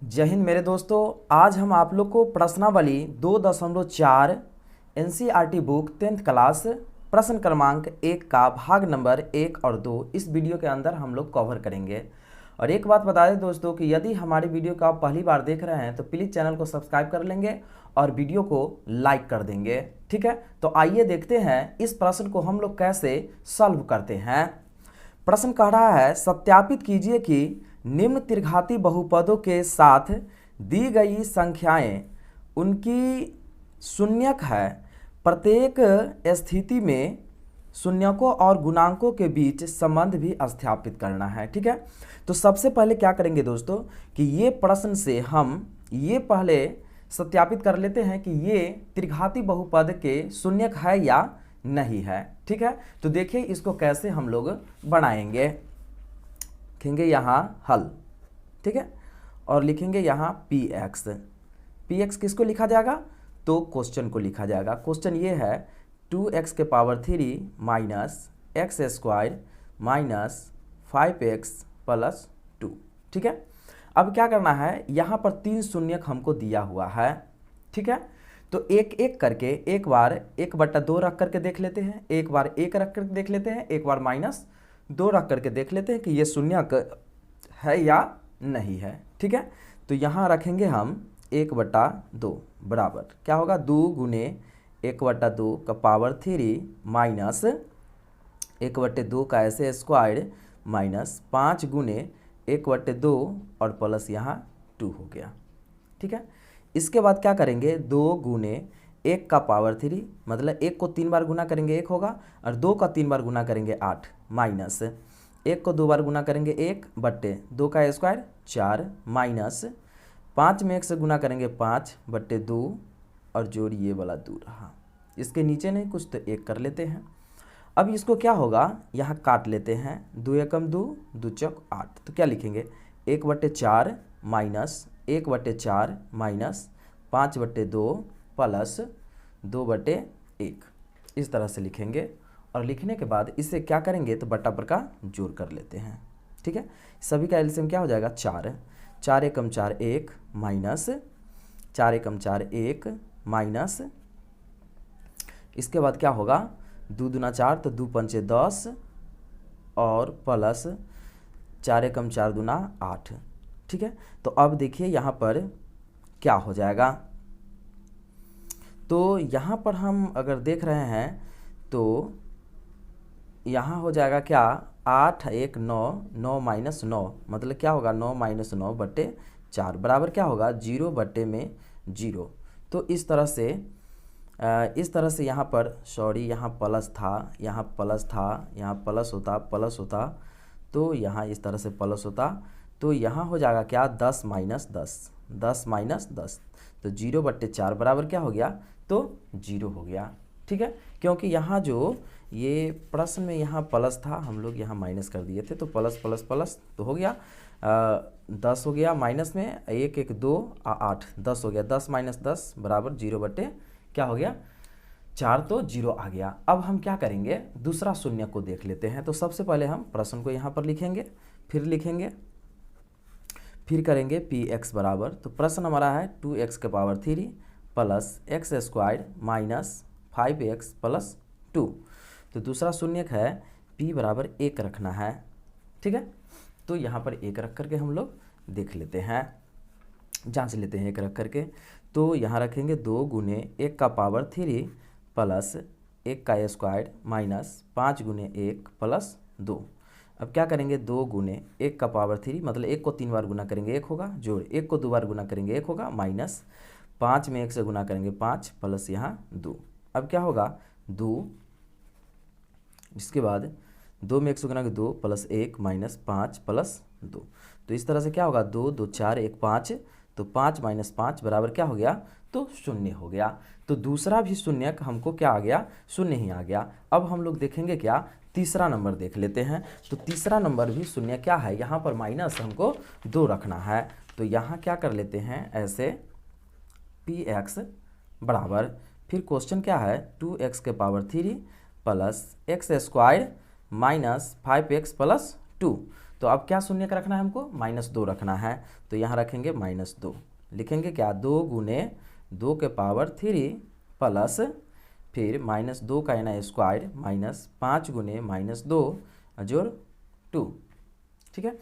जय हिंद मेरे दोस्तों। आज हम आप लोग को प्रश्नावली 2.4 एनसीईआरटी बुक 10th क्लास प्रश्न क्रमांक 1 का भाग नंबर 1 और 2 इस वीडियो के अंदर हम लोग कवर करेंगे। और एक बात बता दें दोस्तों कि यदि हमारी वीडियो का आप पहली बार देख रहे हैं तो प्लीज़ चैनल को सब्सक्राइब कर लेंगे और वीडियो को लाइक कर देंगे। ठीक है, तो आइए देखते हैं इस प्रश्न को हम लोग कैसे सॉल्व करते हैं। प्रश्न कह रहा है, सत्यापित कीजिए कि निम्न त्रिघाती बहुपदों के साथ दी गई संख्याएं उनकी शून्यक है। प्रत्येक स्थिति में शून्यकों और गुणांकों के बीच संबंध भी स्थापित करना है। ठीक है, तो सबसे पहले क्या करेंगे दोस्तों कि ये प्रश्न से हम ये पहले सत्यापित कर लेते हैं कि ये त्रिघाती बहुपद के शून्यक है या नहीं है। ठीक है, तो देखिए इसको कैसे हम लोग बनाएंगे। लिखेंगे यहाँ हल, ठीक है, और लिखेंगे यहाँ पी एक्स किसको लिखा जाएगा तो क्वेश्चन को लिखा जाएगा। क्वेश्चन ये है 2x के power 3 minus x square minus 5x plus 2। ठीक है, अब क्या करना है, यहाँ पर 3 शून्यक हमको दिया हुआ है। ठीक है, तो एक एक करके एक बार 1/2 रख करके देख लेते हैं, एक बार 1 रख करके देख लेते हैं, एक बार -2 रख करके देख लेते हैं कि ये शून्यक है या नहीं है। ठीक है, तो यहाँ रखेंगे हम 1/2 बराबर क्या होगा 2 गुने 1/2 का पावर 3 माइनस 1/2 का ऐसे स्क्वायर माइनस 5 गुने 1/2 और प्लस यहाँ 2 हो गया। ठीक है, इसके बाद क्या करेंगे 2 गुने 1 का पावर 3 मतलब 1 को 3 बार गुना करेंगे 1 होगा, और 2 का 3 बार गुना करेंगे 8 माइनस 1 को 2 बार गुना करेंगे 1/2 का स्क्वायर 4 माइनस 5 में 1 से गुना करेंगे 5/2 और जोड़ ये वाला 2 रहा। इसके नीचे नहीं कुछ तो 1 कर लेते हैं। अब इसको क्या होगा यहाँ काट लेते हैं, 2 एकम 2 2 चौक 8, तो क्या लिखेंगे 1/4 माइनस 1/4 माइनस 5/2 प्लस 2/1 इस तरह से लिखेंगे। और लिखने के बाद इसे क्या करेंगे तो बट्टा पर का जोड़ कर लेते हैं। ठीक है, सभी का एलसीएम क्या हो जाएगा 4 एकम 4 1 माइनस 4 एकम 4 1 माइनस इसके बाद क्या होगा 2 दूना 4 तो 2 पंचे 10 और प्लस 4 एकम 4 दूना 8। ठीक है, तो अब देखिए यहाँ पर क्या हो जाएगा, तो यहाँ पर हम अगर देख रहे हैं तो यहाँ हो जाएगा क्या 8 1 9 9 माइनस 9 मतलब क्या होगा 9 माइनस 9/4 बराबर क्या होगा 0/0। तो इस तरह से यहाँ पर सॉरी यहाँ प्लस था, यहाँ प्लस था, यहाँ प्लस होता तो यहाँ इस तरह से प्लस होता, तो यहाँ हो जाएगा क्या 10 माइनस 10 तो 0/4 बराबर क्या हो गया तो 0 हो गया। ठीक है, क्योंकि यहाँ जो ये प्रश्न में यहाँ प्लस था हम लोग यहाँ माइनस कर दिए थे, तो प्लस प्लस प्लस तो हो गया 10 हो गया, माइनस में 1 1 2 8 10 हो गया, 10 माइनस 10 बराबर 0/ क्या हो गया 4, तो 0 आ गया। अब हम क्या करेंगे दूसरा शून्य को देख लेते हैं। तो सबसे पहले हम प्रश्न को यहाँ पर लिखेंगे, फिर करेंगे पी एक्स बराबर, तो प्रश्न हमारा है 2x के power 3 plus x square minus 5x plus 2। तो दूसरा शून्यक है p बराबर 1 रखना है। ठीक है, तो यहाँ पर 1 रख करके हम लोग देख लेते हैं, जांच लेते हैं 1 रख करके। तो यहाँ रखेंगे 2 गुने 1 का पावर 3 प्लस 1 का स्क्वायर माइनस 5 गुने 1 प्लस 2। अब क्या करेंगे 2 गुने 1 का पावर 3 मतलब 1 को 3 बार गुना करेंगे 1 होगा, जोड़ 1 को 2 बार गुना करेंगे 1 होगा, माइनस 5 में 1 से गुना करेंगे 5 प्लस यहाँ 2। अब क्या होगा 2, इसके बाद 2 में 1 से गुना के 2 प्लस 1 माइनस 5 प्लस 2। तो इस तरह से क्या होगा 2 2 4 1 5, तो 5 माइनस 5 बराबर क्या हो गया तो 0 हो गया। तो दूसरा भी शून्यक हमको क्या आ गया 0 ही आ गया। अब हम लोग देखेंगे क्या तीसरा नंबर देख लेते हैं। तो तीसरा नंबर भी शून्य क्या है, यहाँ पर माइनस हमको 2 रखना है। तो यहाँ क्या कर लेते हैं ऐसे पी एक्स बराबर, फिर क्वेश्चन क्या है 2x के power 3 plus x square minus 5x plus 2। तो अब क्या शून्य का रखना है हमको, -2 रखना है। तो यहाँ रखेंगे -2, लिखेंगे क्या 2 गुने 2 के पावर 3 प्लस फिर -2 का ना स्क्वायर -5 गुने -2 जोड़ 2। ठीक है,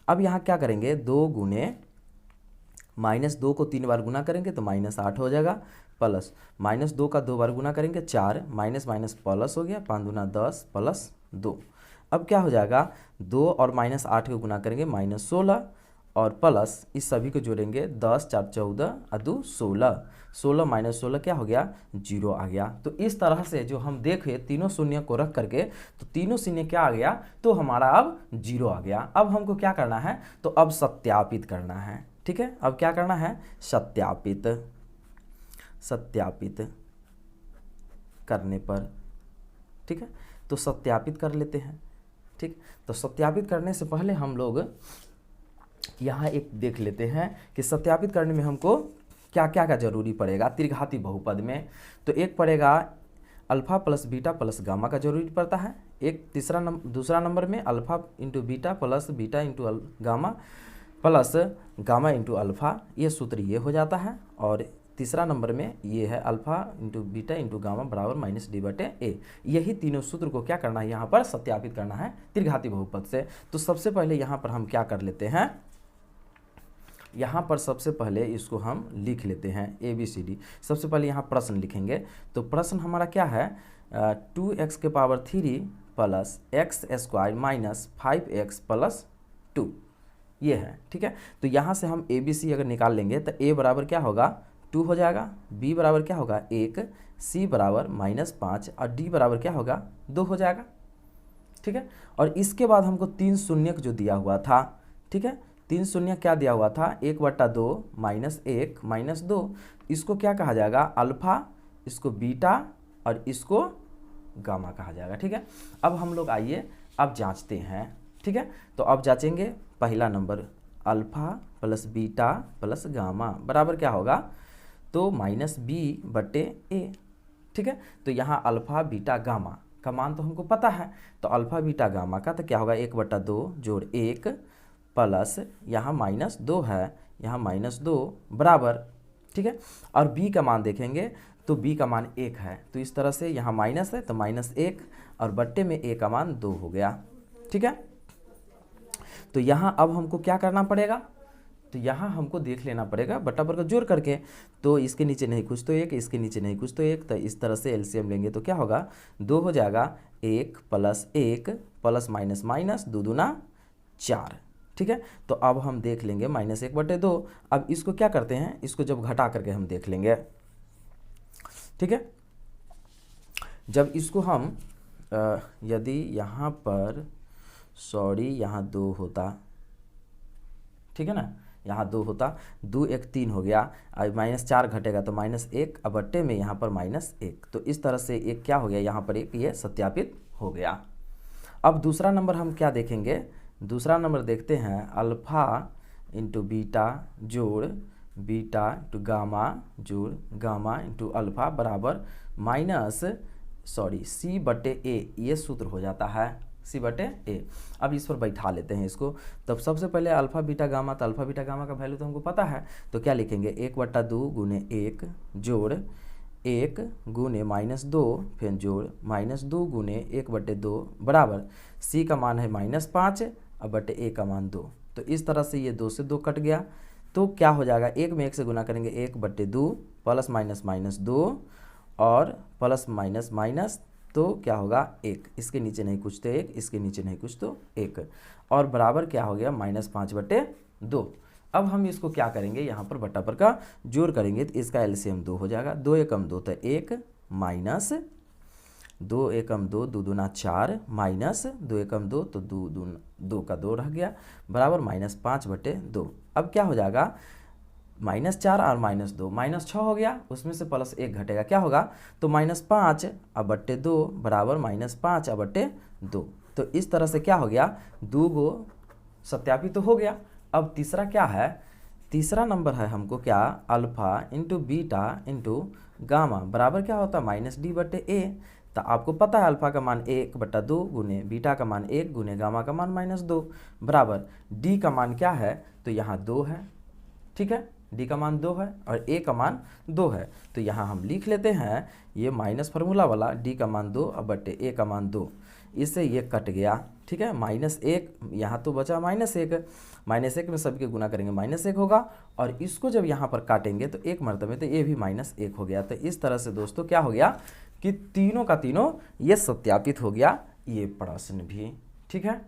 अब यहाँ क्या करेंगे 2 गुने -2 को 3 बार गुना करेंगे तो -8 हो जाएगा, प्लस -2 का 2 बार गुना करेंगे 4, माइनस माइनस प्लस हो गया, 5 दूना 10 प्लस 2। अब क्या हो जाएगा 2 और -8 को गुना करेंगे -16 और प्लस इस सभी को जोड़ेंगे 10 4 14 और 2 16, 16 माइनस 16 क्या हो गया 0 आ गया। तो इस तरह से जो हम देखे तीनों शून्य को रख करके तो तीनों शून्य क्या आ गया, तो हमारा अब 0 आ गया। अब हमको क्या करना है, तो अब सत्यापित करना है। ठीक है, अब क्या करना है, सत्यापित करने पर, ठीक है, तो सत्यापित कर लेते हैं। ठीक, तो सत्यापित करने से पहले हम लोग यहाँ एक देख लेते हैं कि सत्यापित करने में हमको क्या क्या का जरूरी पड़ेगा त्रिघाती बहुपद में। तो एक पड़ेगा alpha plus beta plus gamma का जरूरी पड़ता है। एक दूसरा नंबर में alpha into beta plus beta into gamma plus gamma into alpha, ये सूत्र ये हो जाता है। और तीसरा नंबर में ये है alpha into beta into gamma बराबर -d/a। यही तीनों सूत्र को क्या करना है, यहाँ पर सत्यापित करना है त्रिघाती बहुपद से। तो सबसे पहले यहाँ पर हम क्या कर लेते हैं, यहाँ पर सबसे पहले इसको हम लिख लेते हैं ABCD। सबसे पहले यहाँ प्रश्न लिखेंगे। तो प्रश्न हमारा क्या है 2x के power 3 plus x square minus 5x plus 2, ये है। ठीक है, तो यहाँ से हम ABC अगर निकाल लेंगे तो A बराबर क्या होगा 2 हो जाएगा, B बराबर क्या होगा 1, C बराबर -5 और D बराबर क्या होगा 2 हो जाएगा। ठीक है, और इसके बाद हमको 3 शून्य जो दिया हुआ था, ठीक है, 3 शून्य क्या दिया हुआ था 1/2 -1 -2, इसको क्या कहा जाएगा अल्फा, इसको बीटा और इसको गामा कहा जाएगा। ठीक है, अब हम लोग आइए अब जांचते हैं। ठीक है, तो अब जांचेंगे पहला number alpha plus beta plus gamma बराबर क्या होगा, तो -b/a। ठीक है, तो यहाँ अल्फा बीटा गामा का मान तो हमको पता है, तो अल्फा बीटा गामा का तो क्या होगा 1/2 जोड़ 1 प्लस यहाँ -2 है, यहाँ -2 बराबर। ठीक है, और b का मान देखेंगे तो b का मान 1 है, तो इस तरह से यहाँ माइनस है तो -1 और बट्टे में a का मान 2 हो गया। ठीक है, तो यहाँ अब हमको क्या करना पड़ेगा, तो यहाँ हमको देख लेना पड़ेगा बट्टा पर का जोड़ करके। तो इसके नीचे नहीं कुछ तो 1, इसके नीचे नहीं कुछ तो 1, तो इस तरह से एलसीएम लेंगे तो क्या होगा 2 हो जाएगा, 1 प्लस 1 प्लस माइनस माइनस 2 दूना 4। ठीक है, तो अब हम देख लेंगे -1/2। अब इसको क्या करते हैं, इसको जब घटा करके हम देख लेंगे। ठीक है, जब इसको हम यदि यहाँ पर यहाँ 2 होता, ठीक है ना, यहाँ 2 होता, 2 1 3 हो गया, अब -4 घटेगा तो -1 अब बट्टे में यहाँ पर -1, तो इस तरह से एक क्या हो गया यहाँ पर एक ये सत्यापित हो गया। अब दूसरा नंबर हम क्या देखेंगे, दूसरा नंबर देखते हैं अल्फा इंटू बीटा जोड़ बीटा इंटू गामा जोड़ गामा इंटू अल्फा बराबर C/A, ये सूत्र हो जाता है C/A। अब इस पर बैठा लेते हैं इसको। तब सबसे पहले अल्फा बीटा गामा, तो अल्फा बीटा गामा का वैल्यू तो हमको पता है, तो क्या लिखेंगे 1/2 गुने 1 जोड़ 1 गुने -2 फिर जोड़ -2 गुने 1/2 बराबर C का मान है -5 और बटे A का मान 2। तो इस तरह से ये 2 से 2 कट गया, तो क्या हो जाएगा 1 में 1 से गुना करेंगे 1/2 प्लस माइनस 2 और प्लस माइनस तो क्या होगा 1, इसके नीचे नहीं कुछ तो 1, इसके नीचे नहीं कुछ तो 1 और बराबर क्या हो गया -5/2। अब हम इसको क्या करेंगे यहाँ पर बट्टा पर का जोड़ करेंगे तो इसका एलसीएम 2 हो जाएगा, 2 एकम 2 तो 1 माइनस 2 एकम 2 2 दूना 4 माइनस 2 एकम 2 तो 2 का 2 रह गया बराबर -5/2। अब क्या हो जाएगा -4 और -2 -6 हो गया, उसमें से +1 घटेगा क्या होगा तो -5/2 बराबर -5/2। तो इस तरह से क्या हो गया 2 गो सत्यापित तो हो गया। अब तीसरा क्या है, तीसरा नंबर है हमको क्या alpha into beta into gamma बराबर क्या होता है -D/A। तो आपको पता है अल्फ़ा का मान 1/2 गुने बीटा का मान 1 गुने गामा का मान -2 बराबर डी का मान क्या है, तो यहाँ 2 है। ठीक है, डी का मान 2 है और ए का मान 2 है, तो यहाँ हम लिख लेते हैं ये माइनस फार्मूला वाला डी का मान 2 और बटे ए का मान 2, इससे ये कट गया। ठीक है, -1 यहाँ तो बचा -1 में सभी के गुना करेंगे -1 होगा, और इसको जब यहाँ पर काटेंगे तो एक मरतबे तो ये भी -1 हो गया। तो इस तरह से दोस्तों क्या हो गया कि तीनों का तीनों ये सत्यापित हो गया ये प्रश्न भी। ठीक है।